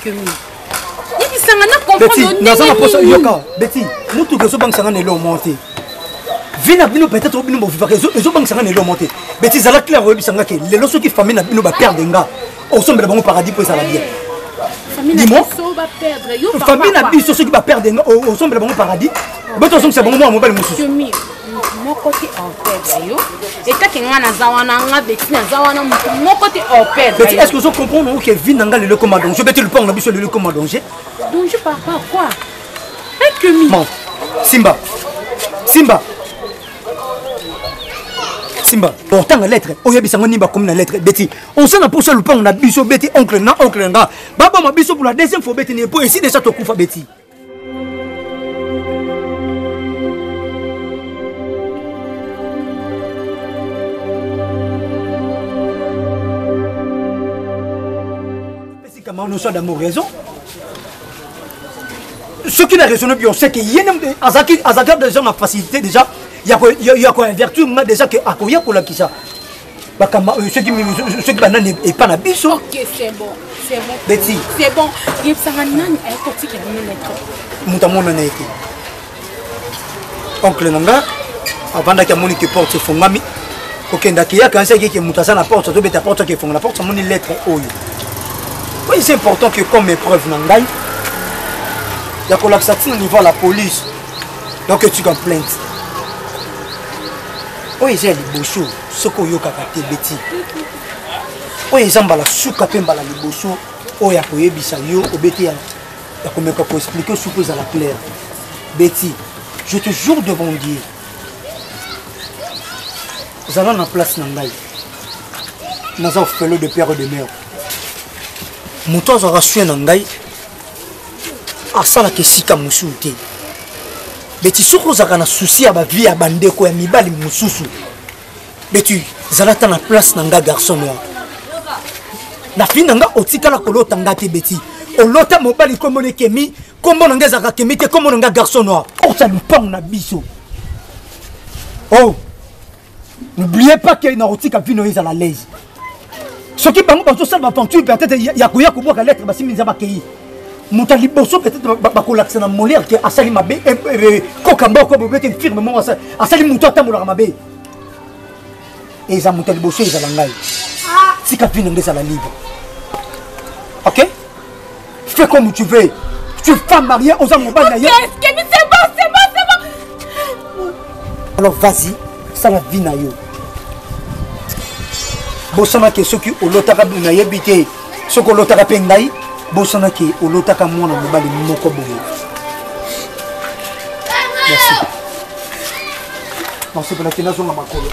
que Betty, nous avons posé yoka. Betty, nous tous les banques sont allés monter. Viens à nous peut-être au bino vivre. Les banques sont allés monter. Betty, ça la clair au bisanga que les lorsque qui famille n'a bino va perdre un gars. Au sommet de bon paradis pour ça la bien. Dis-moi. Famille n'a pas ceux qui va perdre au sommet de bon paradis. Mais toi, c'est bon moi mobile monsieur. Mon côté en perdre yo. Et quand tu as zawana nga Betty na zawana mon côté en perdre. Betty, est-ce que vous comprenez que vin nanga le commandant? Je vais te le prendre sur le commandant. Donc je parle pas quoi? Et que mi. Simba. Simba. Simba. Pourtant, la lettre. Oh, y'a bien nimba comme la lettre. Betty. On s'en a pour ça le pain, on a biso Betty, oncle na, oncle nga. Baba ma biso pour la deuxième fois Betty n'est pas ici déjà te koufa Betty. Comment nous sommes d'amour raison. Ce qui n'a raisonné bien, c'est qu'il y a des gens en facilité déjà. Il y a quoi vertu déjà que à quoi pour la qui ça. Ceux qui banane et pas la biche. Ok, c'est bon. C'est bon. Betty. C'est bon. Il y a ça nan elle continue à mettre. Mutamon na été. Oncle nanga avant que moni que porte fongami. Okenda kia quand c'est que mutasa na porte to beta porte que fong la porte moni lettre oyo. Oui, c'est important que comme épreuve nangai. Il y a collapsation au niveau de la police. Donc tu complains. Oui, j'ai les bochos. Ce qu'on y a capté Betty. Oui, ils ont la souka pemba la bochos. Oh, il y a pour bisayo au Betty. Il y a comme pour expliquer suppose à la claire. Betty, je te jure devant Dieu. Nous allons en place nangai. Nous avons fait le de père et de mère. Mon temps aura su nangai. Asala ke sika musuti. Beti soko zaka na souci ya ba vie ya bandeko ya mibali mususu. Beti zalata na place nanga garçon noir. Na fin nanga otika la kolota ngate beti. Olota mobali kombo ne kemi, kombo nanga zaka kemi te kombo nanga garçon noir. Oh ça nous pang na biso. Oh. N'oubliez pas que na otika vino isa la l'aise. Ce qui bango bazo ça va aventure peut-être ya koya ko boka lettre basi minza bakei. Moutali bosso peut-être bakolaxer na molaire que asali mabe kokamba ko bobete firme mo asali muto atamula mabe. Et ça moutali bosso ils ala ngai. Si capine ngeza la libre. OK? Fais comme tu veux. Tu es femme mariée aux hommes bas d'ailleurs. C'est bon. Alors vas-y, ça la vie na yo. Bossana que ceux qui au lotaka na yebité, ceux qui au lotaka pengai. Bosana ki olotaka mwana mobali moko boye. Merci. Non, c'est pour la finance de ma makolo.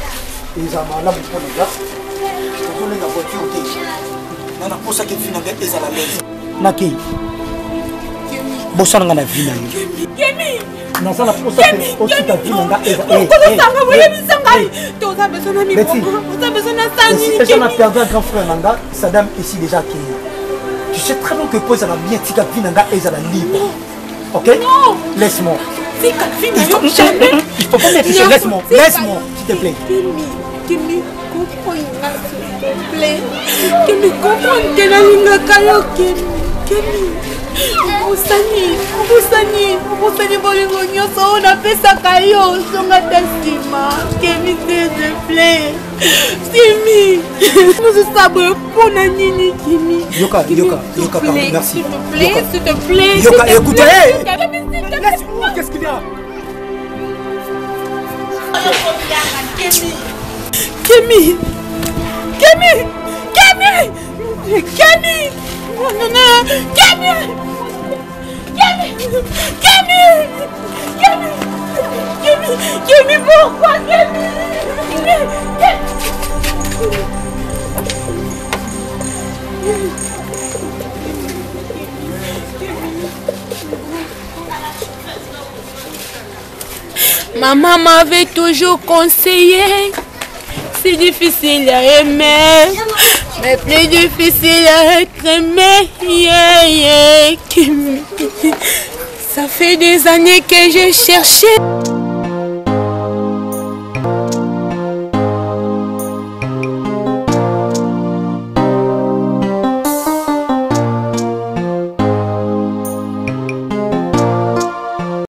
Ils ont la bouche pour nous là. Ils ont la voiture qui. On a pour ça qu'il finit avec les à la l'aise. Naki. Bosana na vie na yo. Kemi. Non, ça la pour ça que aussi ta vie na est. On a perdu un grand frère nanga, Saddam ici déjà qui. Tu sais très bien que pose à la bien tika vinanga et à la libre. OK? Non. Laisse-moi. Tika vinanga jamais. Il faut pas mettre ça. Laisse-moi. Laisse-moi, s'il te plaît. Kimi, comprends-moi, s'il te plaît. Kimi, comprends que la ligne kayo Kimi. Obusani bolingo nyonso on apesaka yo songa tasima. Kimi, s'il te plaît. Simi, nous sommes pour Nini Kimi. Yoka, pardon, merci. S'il te plaît. Yoka, écoutez. Laisse-moi, qu'est-ce qu'il y a? Kimi. Kimi, pourquoi Kimi? Maman m'avait toujours conseillé, c'est difficile à aimer, mais plus difficile à être aimé. Ça fait des années que j'ai cherché.